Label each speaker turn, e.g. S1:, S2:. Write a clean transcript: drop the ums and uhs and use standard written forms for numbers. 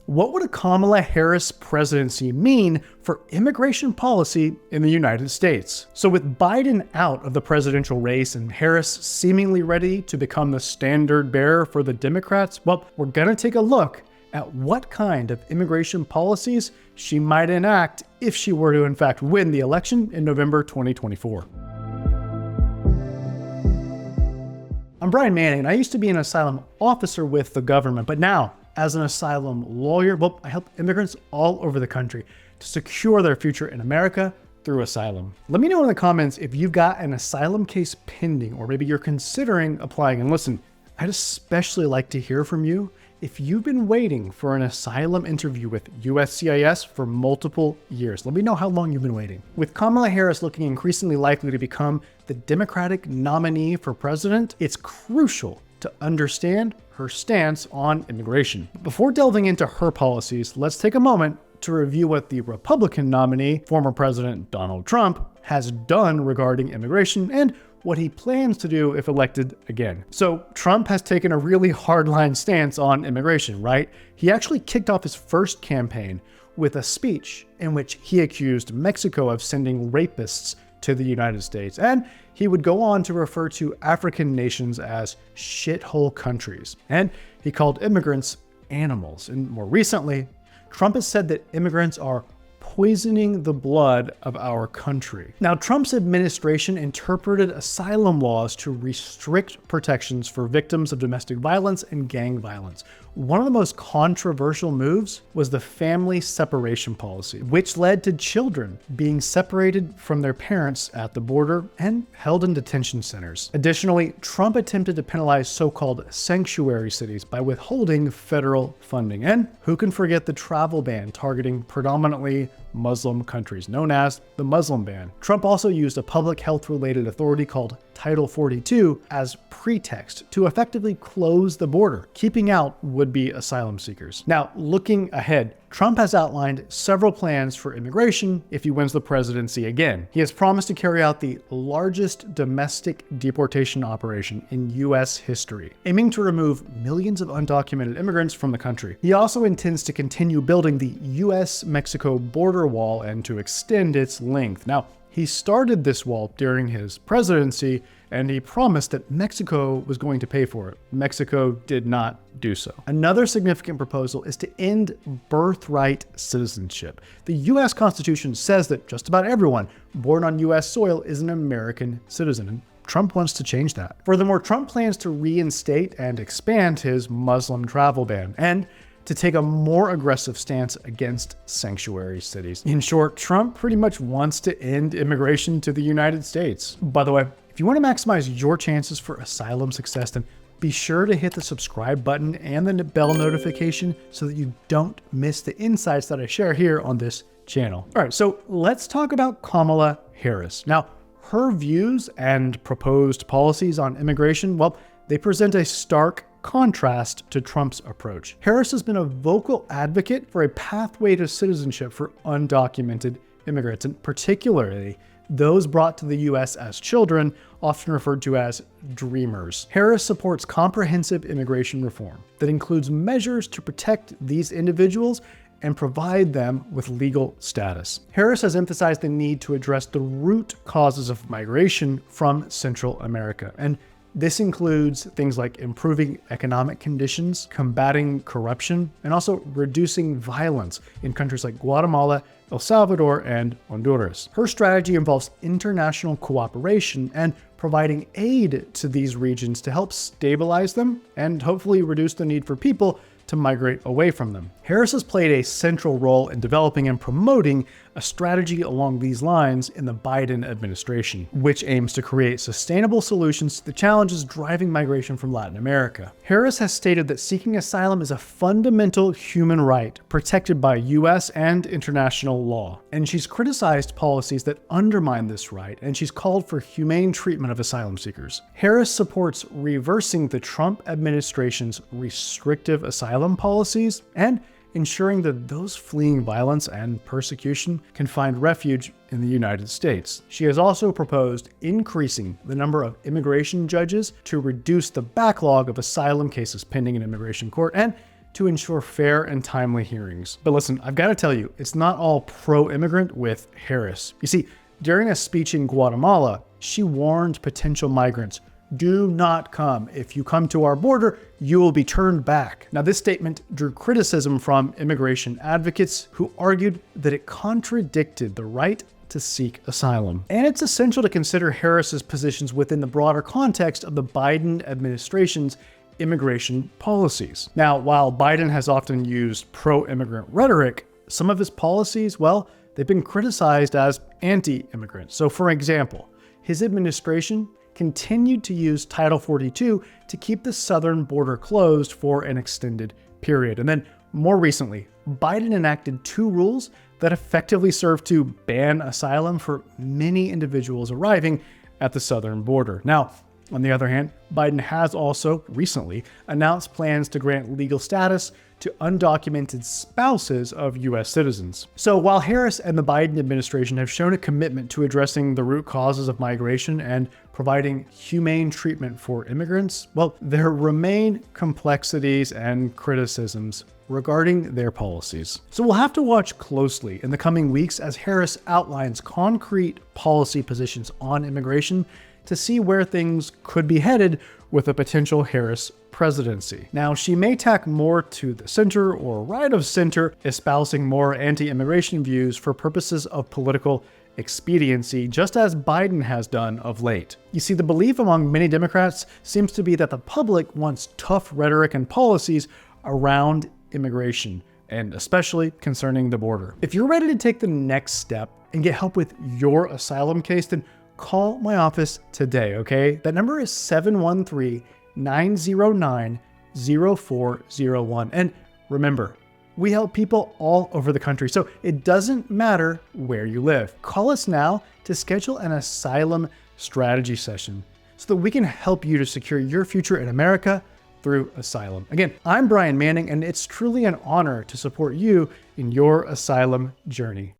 S1: What would a Kamala Harris presidency mean for immigration policy in the United States? So with Biden out of the presidential race and Harris seemingly ready to become the standard bearer for the Democrats, well, we're gonna take a look at what kind of immigration policies she might enact if she were to in fact win the election in November 2024. I'm Brian Manning, and I used to be an asylum officer with the government, but now, as an asylum lawyer, well, I help immigrants all over the country to secure their future in America through asylum. Let me know in the comments if you've got an asylum case pending, or maybe you're considering applying. And listen, I'd especially like to hear from you if you've been waiting for an asylum interview with USCIS for multiple years. Let me know how long you've been waiting. With Kamala Harris looking increasingly likely to become the Democratic nominee for president, it's crucial to understand her stance on immigration. Before delving into her policies, let's take a moment to review what the Republican nominee, former President Donald Trump, has done regarding immigration and what he plans to do if elected again. So Trump has taken a really hardline stance on immigration, right? He actually kicked off his first campaign with a speech in which he accused Mexico of sending rapists to the United States, and he would go on to refer to African nations as shithole countries, and he called immigrants animals. And more recently, Trump has said that immigrants are poisoning the blood of our country. Now, Trump's administration interpreted asylum laws to restrict protections for victims of domestic violence and gang violence. One of the most controversial moves was the family separation policy, which led to children being separated from their parents at the border and held in detention centers. Additionally, Trump attempted to penalize so-called sanctuary cities by withholding federal funding. And who can forget the travel ban targeting predominantly Muslim countries, known as the Muslim ban. Trump also used a public health-related authority called Title 42 as pretext to effectively close the border, keeping out would-be asylum seekers. Now, looking ahead, Trump has outlined several plans for immigration if he wins the presidency again. He has promised to carry out the largest domestic deportation operation in U.S. history, aiming to remove millions of undocumented immigrants from the country. He also intends to continue building the U.S.-Mexico border wall and to extend its length. Now, he started this wall during his presidency, and he promised that Mexico was going to pay for it. Mexico did not do so. Another significant proposal is to end birthright citizenship. The U.S. Constitution says that just about everyone born on U.S. soil is an American citizen, and Trump wants to change that. Furthermore, Trump plans to reinstate and expand his Muslim travel ban, and to take a more aggressive stance against sanctuary cities. In short, Trump pretty much wants to end immigration to the United States. By the way, if you want to maximize your chances for asylum success, then be sure to hit the subscribe button and the bell notification so that you don't miss the insights that I share here on this channel. All right, so let's talk about Kamala Harris. Now, her views and proposed policies on immigration, well, they present a stark contrast to Trump's approach. Harris has been a vocal advocate for a pathway to citizenship for undocumented immigrants, and particularly those brought to the U.S. as children, often referred to as dreamers. Harris supports comprehensive immigration reform that includes measures to protect these individuals and provide them with legal status. Harris has emphasized the need to address the root causes of migration from Central America, and this includes things like improving economic conditions, combating corruption, and also reducing violence in countries like Guatemala, El Salvador, and Honduras. Her strategy involves international cooperation and providing aid to these regions to help stabilize them and hopefully reduce the need for people to migrate away from them. Harris has played a central role in developing and promoting a strategy along these lines in the Biden administration, which aims to create sustainable solutions to the challenges driving migration from Latin America. Harris has stated that seeking asylum is a fundamental human right protected by U.S. and international law, and she's criticized policies that undermine this right, and she's called for humane treatment of asylum seekers. Harris supports reversing the Trump administration's restrictive asylum policies and ensuring that those fleeing violence and persecution can find refuge in the United States. She has also proposed increasing the number of immigration judges to reduce the backlog of asylum cases pending in immigration court and to ensure fair and timely hearings. But listen, I've got to tell you, it's not all pro-immigrant with Harris. You see, during a speech in Guatemala, she warned potential migrants, "Do not come. If you come to our border, you will be turned back." Now, this statement drew criticism from immigration advocates who argued that it contradicted the right to seek asylum. And it's essential to consider Harris's positions within the broader context of the Biden administration's immigration policies. Now, while Biden has often used pro-immigrant rhetoric, some of his policies, well, they've been criticized as anti-immigrant. So for example, his administration continued to use Title 42 to keep the southern border closed for an extended period. And then more recently, Biden enacted 2 rules that effectively served to ban asylum for many individuals arriving at the southern border. Now, on the other hand, Biden has also recently announced plans to grant legal status to undocumented spouses of U.S. citizens. So while Harris and the Biden administration have shown a commitment to addressing the root causes of migration and providing humane treatment for immigrants, well, there remain complexities and criticisms regarding their policies. So we'll have to watch closely in the coming weeks as Harris outlines concrete policy positions on immigration to see where things could be headed with a potential Harris presidency. Now, she may tack more to the center or right of center, espousing more anti-immigration views for purposes of political expediency, just as Biden has done of late. You see, the belief among many Democrats seems to be that the public wants tough rhetoric and policies around immigration, and especially concerning the border. If you're ready to take the next step and get help with your asylum case, then call my office today, okay? That number is 713-909-0401. And remember, we help people all over the country, so it doesn't matter where you live. Call us now to schedule an asylum strategy session so that we can help you to secure your future in America through asylum. Again, I'm Brian Manning, and it's truly an honor to support you in your asylum journey.